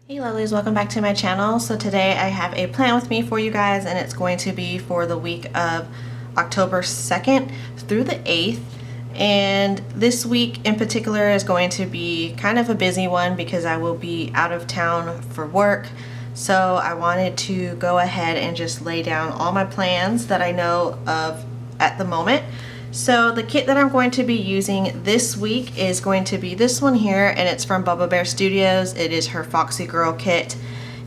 Hey lovelies, welcome back to my channel. So today I have a plan with me for you guys, and it's going to be for the week of October 2nd through the 8th. And this week in particular is going to be kind of a busy one because I will be out of town for work. So I wanted to go ahead and just lay down all my plans that I know of at the moment. So the kit that I'm going to be using this week is going to be this one here, and it's from Bubba Bear Studios. It is her Foxy Girl kit.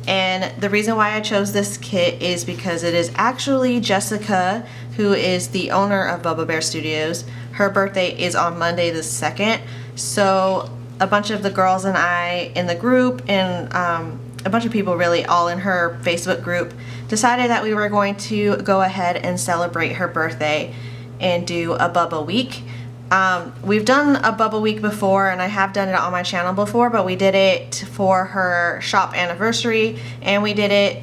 And the reason why I chose this kit is because it is actually Jessica, who is the owner of Bubba Bear Studios. Her birthday is on Monday the 2nd. So a bunch of the girls and I in the group, and a bunch of people really all in her Facebook group, decided that we were going to go ahead and celebrate her birthday and do a Bubba Week. We've done a Bubba Week before, and I have done it on my channel before, but we did it for her shop anniversary and we did it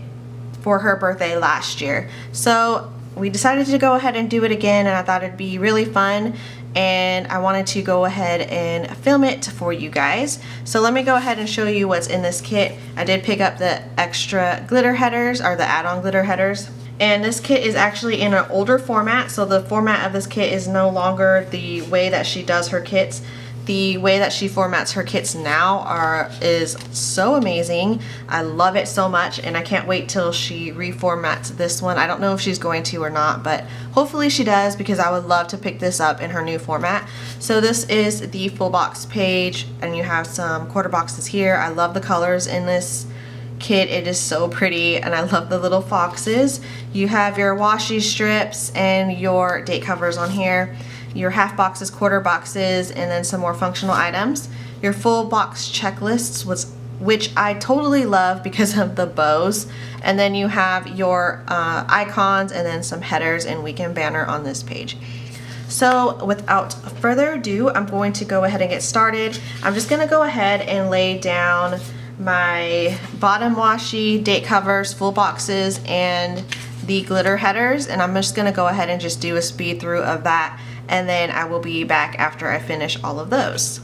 for her birthday last year. So we decided to go ahead and do it again, and I thought it'd be really fun, and I wanted to go ahead and film it for you guys. So let me go ahead and show you what's in this kit. I did pick up the extra glitter headers, or the add-on glitter headers. And this kit is actually in an older format, so the format of this kit is no longer the way that she does her kits. The way that she formats her kits now is so amazing. I love it so much, and I can't wait till she reformats this one. I don't know if she's going to or not, but hopefully she does, because I would love to pick this up in her new format. So this is the full box page, and you have some quarter boxes here. I love the colors in this kit. It is so pretty, and I love the little foxes. You have your washi strips and your date covers on here, your half boxes, quarter boxes, and then some more functional items. Your full box checklists, which I totally love because of the bows. And then you have your icons and then some headers and weekend banner on this page. So without further ado, I'm going to go ahead and get started. I'm just going to go ahead and lay down my bottom washi, date covers, full boxes, and the glitter headers, and I'm just going to go ahead and just do a speed through of that, and then I will be back after I finish all of those.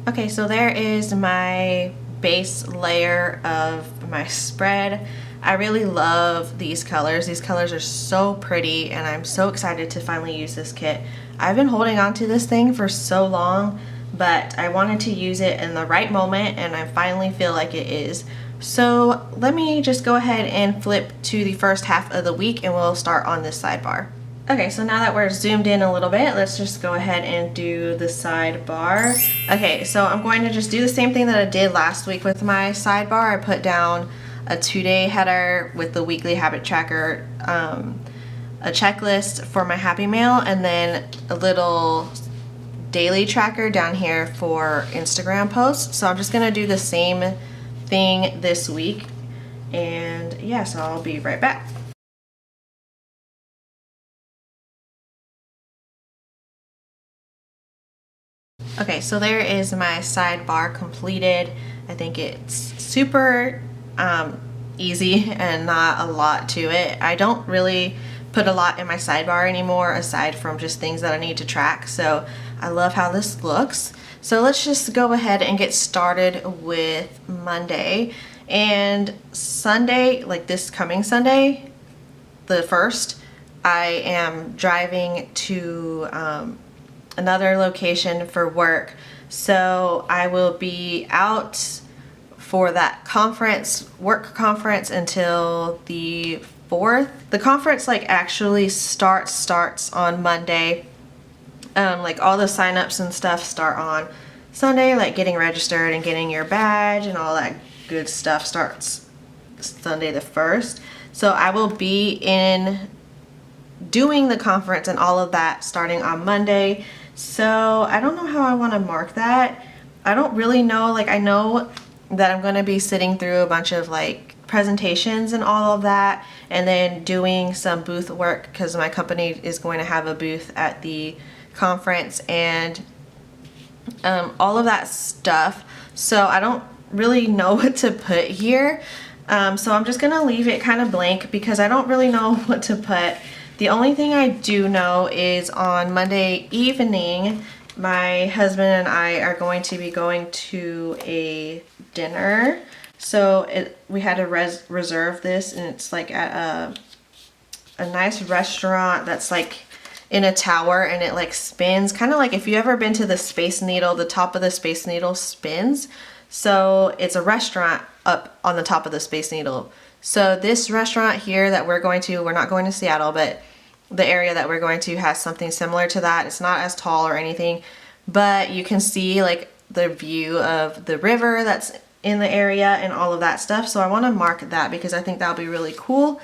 Okay, so there is my base layer of my spread. I really love these colors. These colors are so pretty, and I'm so excited to finally use this kit. I've been holding on to this thing for so long, but I wanted to use it in the right moment, and I finally feel like it is. So let me just go ahead and flip to the first half of the week, and we'll start on this sidebar. Okay, so now that we're zoomed in a little bit, let's just go ahead and do the sidebar. Okay, so I'm going to just do the same thing that I did last week with my sidebar. I put down a 2-day header with the weekly habit tracker, a checklist for my Happy Mail, and then a little daily tracker down here for Instagram posts. So I'm just gonna do the same thing this week, and yeah, so I'll be right back. Okay, so there is my sidebar completed. I think it's super easy and not a lot to it. I don't really put a lot in my sidebar anymore aside from just things that I need to track, so I love how this looks. So let's just go ahead and get started with Monday. And Sunday, like this coming Sunday, the 1st, I am driving to another location for work, so I will be out for that conference, work conference, until the 4th. The conference actually starts on Monday. Like all the sign-ups and stuff start on Sunday, like getting registered and getting your badge and all that good stuff starts Sunday the 1st. So I will be doing the conference and all of that starting on Monday. So I don't know how I want to mark that. I don't really know. I know that I'm going to be sitting through a bunch of presentations and all of that, and then doing some booth work because my company is going to have a booth at the conference, and all of that stuff. So I don't really know what to put here. So I'm just gonna leave it kind of blank because I don't really know what to put. The only thing I do know is on Monday evening, my husband and I are going to be going to a dinner. So we had to reserve this, and it's like at a nice restaurant that's like in a tower, and it like spins, kind of like if you ever been to the Space Needle, the top of the Space Needle spins. So it's a restaurant up on the top of the Space Needle. So this restaurant here that we're not going to Seattle, but the area that we're going to has something similar to that. It's not as tall or anything, but you can see like the view of the river that's in the area and all of that stuff. So I want to mark that because I think that'll be really cool.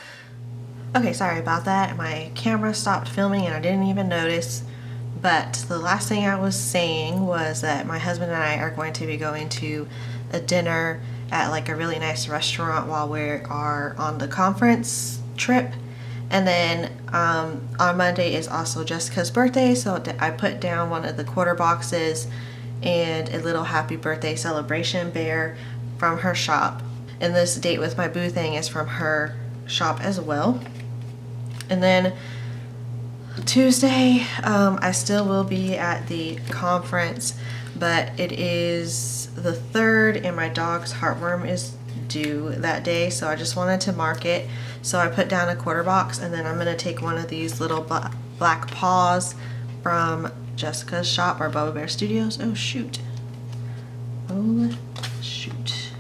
Okay, sorry about that. My camera stopped filming and I didn't even notice. But the last thing I was saying was that my husband and I are going to be going to a dinner at like a really nice restaurant while we are on the conference trip. And then on Monday is also Jessica's birthday, so I put down one of the quarter boxes and a little happy birthday celebration bear from her shop. And this date with my boo thing is from her shop as well. And then Tuesday, I still will be at the conference, but it is the 3rd and my dog's heartworm is due that day, so I just wanted to mark it. So I put down a quarter box, and then I'm going to take one of these little black paws from Jessica's shop, or Bubba Bear Studios. Oh shoot. Oh shoot.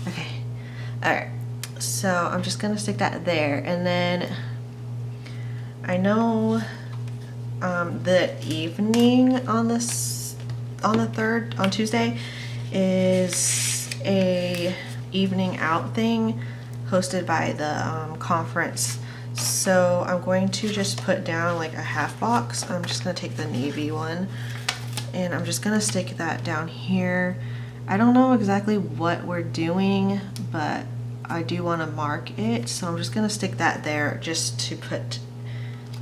Okay. Alright. So I'm just going to stick that there, and then I know the evening on the 3rd, on Tuesday, is a evening out thing hosted by the conference. So I'm going to just put down like a half box. I'm just going to take the navy one, and I'm just going to stick that down here. I don't know exactly what we're doing, but I do want to mark it, so I'm just going to stick that there just to put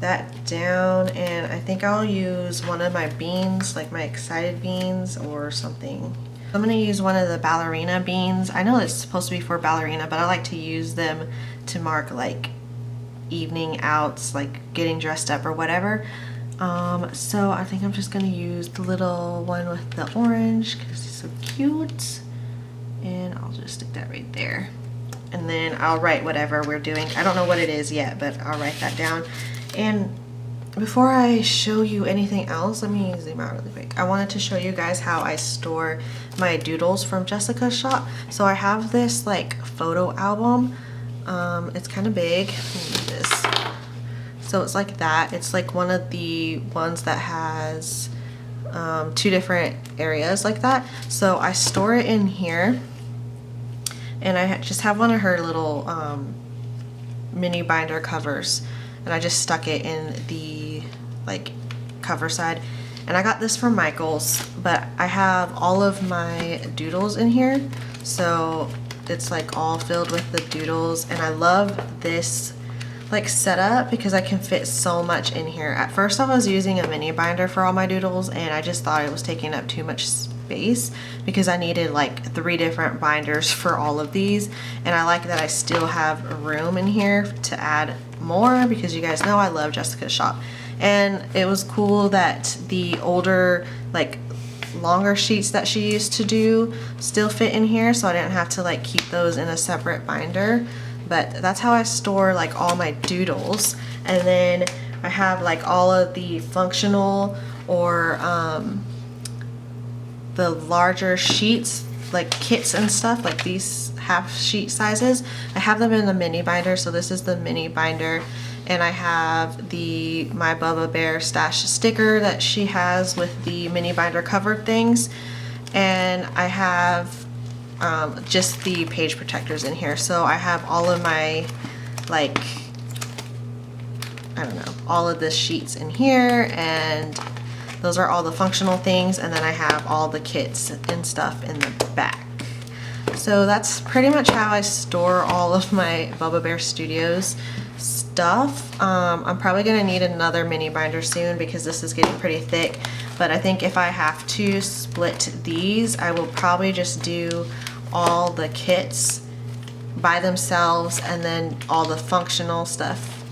that down. And I think I'll use one of my beans, like my excited beans or something. I'm going to use one of the ballerina beans. I know it's supposed to be for ballerina, but I like to use them to mark like evening outs, like getting dressed up or whatever. So I think I'm just going to use the little one with the orange because it's so cute. And I'll just stick that right there. And then I'll write whatever we're doing. I don't know what it is yet, but I'll write that down. And before I show you anything else, let me zoom out really quick. I wanted to show you guys how I store my doodles from Jessica's shop. So I have this like photo album. It's kind of big. Let me do this. So it's like that. It's like one of the ones that has 2 different areas like that. So I store it in here, and I just have one of her little mini binder covers, and I just stuck it in the like cover side. And I got this from Michael's, but I have all of my doodles in here, so it's like all filled with the doodles. And I love this like setup because I can fit so much in here. At first I was using a mini binder for all my doodles, and I just thought it was taking up too much space because I needed like 3 different binders for all of these. And I like that I still have room in here to add more because you guys know I love Jessica's shop. And it was cool that the older, like longer sheets that she used to do still fit in here, so I didn't have to like keep those in a separate binder. But that's how I store like all my doodles. And then I have like all of the functional or the larger sheets, like kits and stuff, like these half sheet sizes. I have them in the mini binder, so this is the mini binder. And I have the My Bubba Bear stash sticker that she has with the mini binder covered things. And I have just the page protectors in here. So I have all of my, like, I don't know, all of the sheets in here, and those are all the functional things. And then I have all the kits and stuff in the back. So that's pretty much how I store all of my Bubba Bear Studios stuff. I'm probably gonna need another mini binder soon because this is getting pretty thick, but I think if I have to split these, I will probably just do all the kits by themselves and then all the functional stuff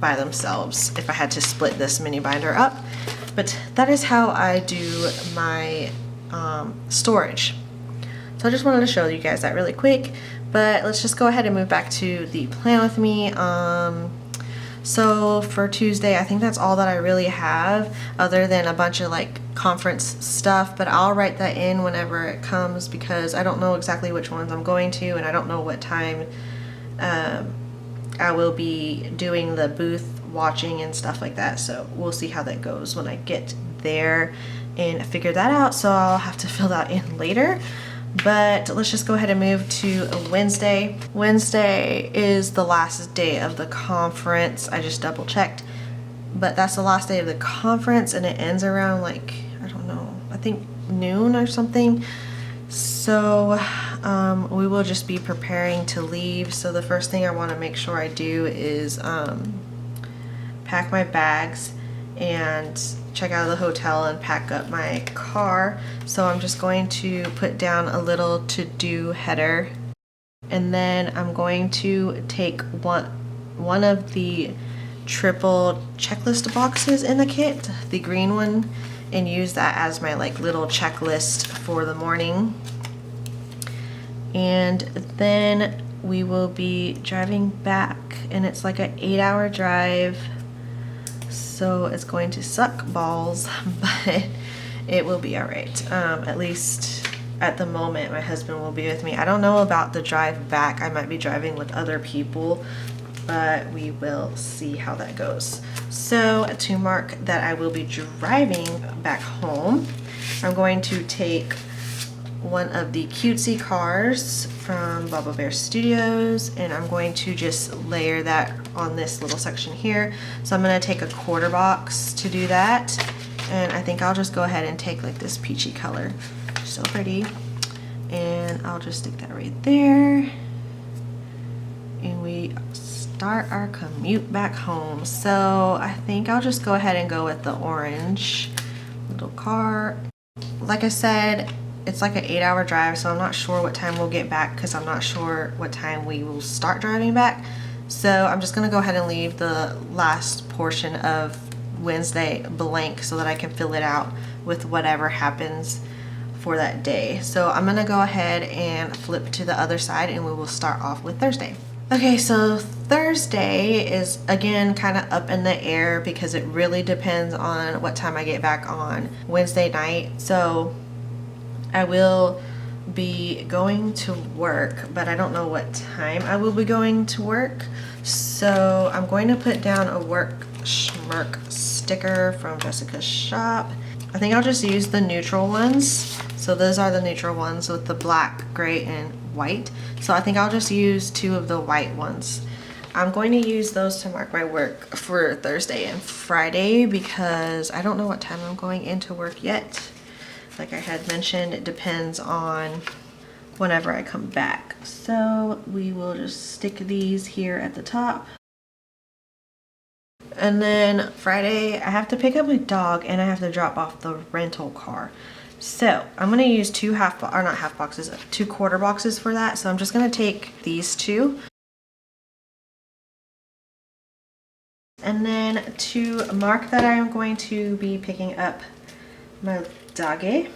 by themselves if I had to split this mini binder up. But that is how I do my storage. So I just wanted to show you guys that really quick, but let's just go ahead and move back to the plan with me. So for Tuesday, I think that's all that I really have, other than a bunch of like conference stuff, but I'll write that in whenever it comes because I don't know exactly which ones I'm going to, and I don't know what time I will be doing the booth watching and stuff like that. So we'll see how that goes when I get there and figure that out. So I'll have to fill that in later. But let's just go ahead and move to Wednesday. Wednesday is the last day of the conference. I just double checked, but that's the last day of the conference and it ends around like, I don't know, I think noon or something. So we will just be preparing to leave. So the first thing I want to make sure I do is pack my bags and check out of the hotel and pack up my car. So I'm just going to put down a little to-do header, and then I'm going to take one of the triple checklist boxes in the kit, the green one, and use that as my like little checklist for the morning. And then we will be driving back, and it's like an 8-hour drive. So it's going to suck balls, but it will be all right. At least at the moment, my husband will be with me. I don't know about the drive back. I might be driving with other people, but we will see how that goes. So to mark that I will be driving back home, I'm going to take one of the cutesy cars from Bubba Bear Studios, and I'm going to just layer that on this little section here. So I'm going to take a quarter box to do that, and I think I'll just go ahead and take like this peachy color, so pretty, and I'll just stick that right there, and we start our commute back home. So I think I'll just go ahead and go with the orange little car. Like I said, it's like an 8-hour drive, so I'm not sure what time we'll get back because I'm not sure what time we will start driving back. So I'm just gonna go ahead and leave the last portion of Wednesday blank so that I can fill it out with whatever happens for that day. So I'm gonna go ahead and flip to the other side and we will start off with Thursday. Okay, so Thursday is again kind of up in the air because it really depends on what time I get back on Wednesday night. So I will be going to work, but I don't know what time I will be going to work. So I'm going to put down a work schmirk sticker from Jessica's shop. I think I'll just use the neutral ones. So those are the neutral ones with the black, gray, and white. So I think I'll just use 2 of the white ones. I'm going to use those to mark my work for Thursday and Friday because I don't know what time I'm going into work yet. Like I had mentioned, it depends on whenever I come back. So we will just stick these here at the top. And then Friday, I have to pick up my dog and I have to drop off the rental car. So I'm gonna use 2 quarter boxes for that. So I'm just gonna take these 2. And then to mark that I am going to be picking up my doggy,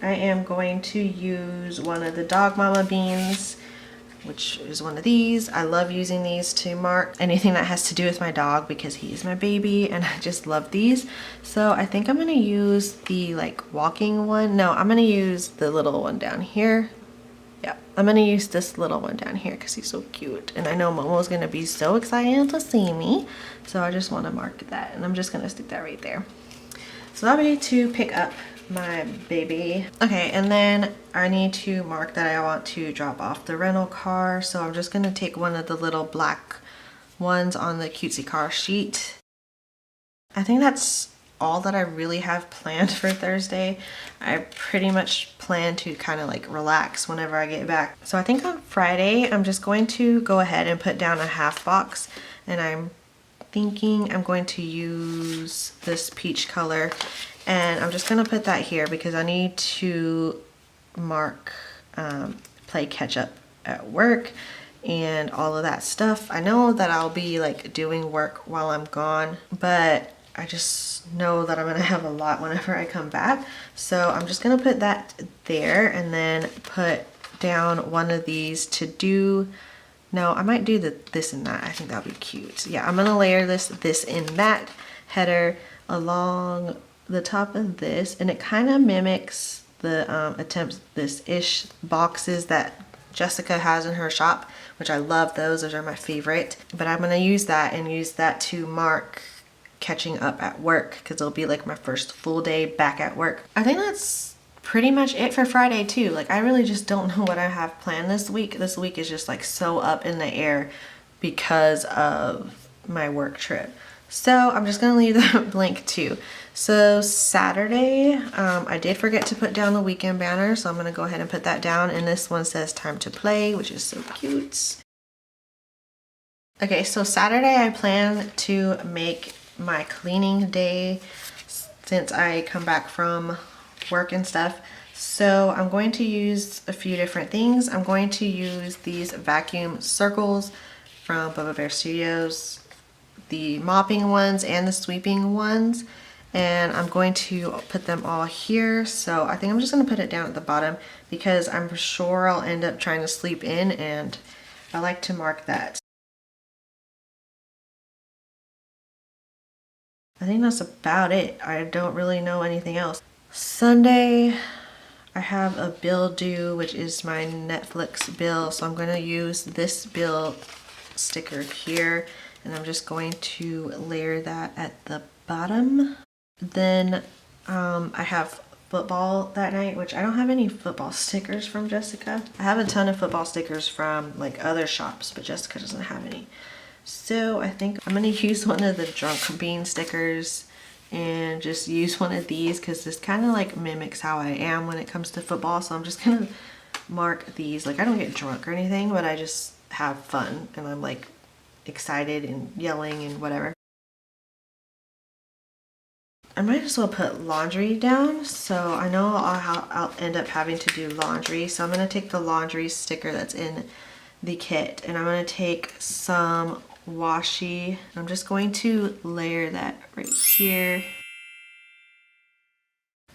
I am going to use one of the Dog Mama beans, which is one of these. I love using these to mark anything that has to do with my dog because he's my baby and I just love these. So I think I'm gonna use the like walking one. No, I'm gonna use the little one down here. Yeah, I'm gonna use this little one down here because he's so cute. And I know Momo's gonna be so excited to see me. So I just wanna mark that and I'm just gonna stick that right there. So that'll be to pick up my baby. Okay, and then I need to mark that I want to drop off the rental car. So I'm just gonna take one of the little black ones on the cutesy car sheet. I think that's all that I really have planned for Thursday. I pretty much plan to kind of like relax whenever I get back. So I think on Friday, I'm just going to go ahead and put down a half box, and I'm thinking I'm going to use this peach color, and I'm just gonna put that here because I need to mark play catch up at work and all of that stuff. I know that I'll be like doing work while I'm gone, but I just know that I'm gonna have a lot whenever I come back. So I'm just gonna put that there and then put down one of these to do. No, I might do this and that. I think that'll be cute. Yeah, I'm gonna layer this in that header along the top of this, and it kind of mimics the attempts this-ish boxes that Jessica has in her shop, which I love those. Those are my favorite. But I'm gonna use that and use that to mark catching up at work because it'll be like my first full day back at work. I think that's pretty much it for Friday too. Like I really just don't know what I have planned this week. This week is just like so up in the air because of my work trip. So I'm just gonna leave that blank too. So Saturday, I did forget to put down the weekend banner, so I'm gonna go ahead and put that down, and this one says time to play, which is so cute. Okay, so Saturday I plan to make my cleaning day since I come back from work and stuff. So I'm going to use a few different things. I'm going to use these vacuum circles from Bubba Bear Studios, the mopping ones and the sweeping ones, and I'm going to put them all here. So I think I'm just going to put it down at the bottom because I'm sure I'll end up trying to sleep in, and I like to mark that. I think that's about it. I don't really know anything else. Sunday, I have a bill due, which is my Netflix bill. So I'm going to use this bill sticker here, and I'm just going to layer that at the bottom. Then I have football that night, which I don't have any football stickers from Jessica. I have a ton of football stickers from like other shops, but Jessica doesn't have any. So I think I'm gonna use one of the drunk bean stickers and just use one of these because this kind of like mimics how I am when it comes to football. So I'm just gonna mark these. Like I don't get drunk or anything, but I just have fun and I'm like excited and yelling and whatever. I might as well put laundry down. So I know I'll end up having to do laundry. So I'm gonna take the laundry sticker that's in the kit and I'm gonna take some washi. I'm just going to layer that right here.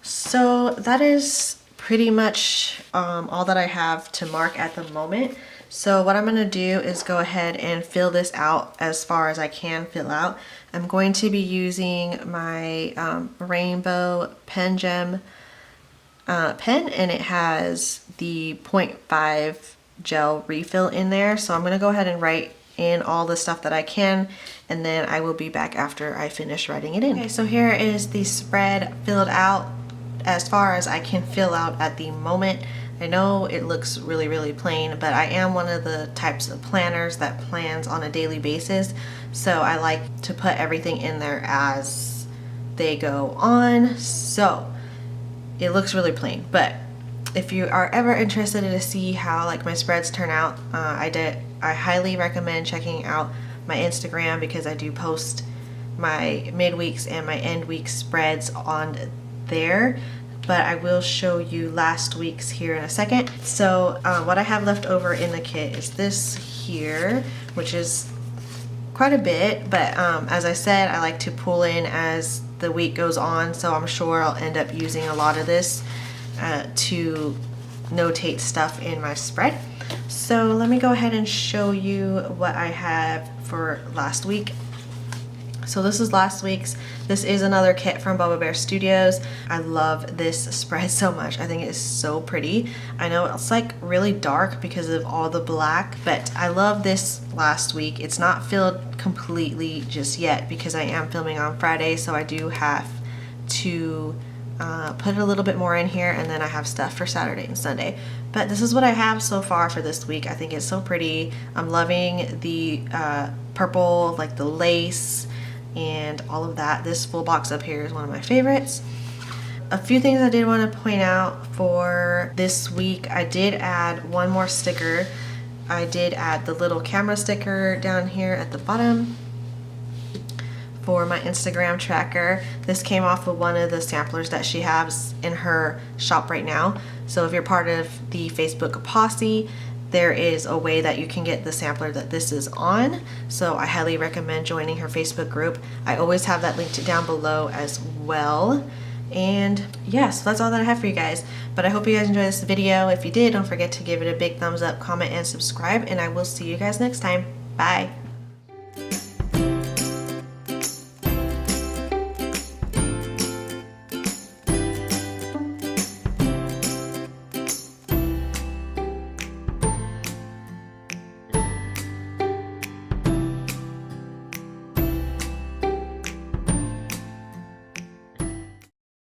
So that is pretty much all that I have to mark at the moment. So what I'm going to do is go ahead and fill this out as far as I can fill out. I'm going to be using my rainbow pen gem pen, and it has the 0.5 gel refill in there. So I'm going to go ahead and write in all the stuff that I can, and then I will be back after I finish writing it in. Okay, so here is the spread filled out as far as I can fill out at the moment. I know it looks really plain, but I am one of the types of planners that plans on a daily basis, so I like to put everything in there as they go on. So it looks really plain, but if you are ever interested to see how like my spreads turn out, I highly recommend checking out my Instagram because I do post my midweeks and my end week spreads on there. But I will show you last week's here in a second. So what I have left over in the kit is this here, which is quite a bit, but as I said, I like to pull in as the week goes on, so I'm sure I'll end up using a lot of this to notate stuff in my spread. So let me go ahead and show you what I have for last week. So this is last week's. This is another kit from Bubba Bear Studios. I love this spread so much. I think it is so pretty. I know it's like really dark because of all the black, but I love this last week. It's not filled completely just yet because I am filming on Friday, so I do have to put a little bit more in here, and then I have stuff for Saturday and Sunday. But this is what I have so far for this week. I think it's so pretty. I'm loving the purple, like the lace, and all of that. This full box up here is one of my favorites. A few things I did want to point out for this week. I did add one more sticker. I did add the little camera sticker down here at the bottom for my Instagram tracker. This came off of one of the samplers that she has in her shop right now. So if you're part of the Facebook posse, there is a way that you can get the sampler that this is on. So I highly recommend joining her Facebook group. I always have that linked down below as well. And yeah, so that's all that I have for you guys. But I hope you guys enjoyed this video. If you did, don't forget to give it a big thumbs up, comment, and subscribe. And I will see you guys next time. Bye.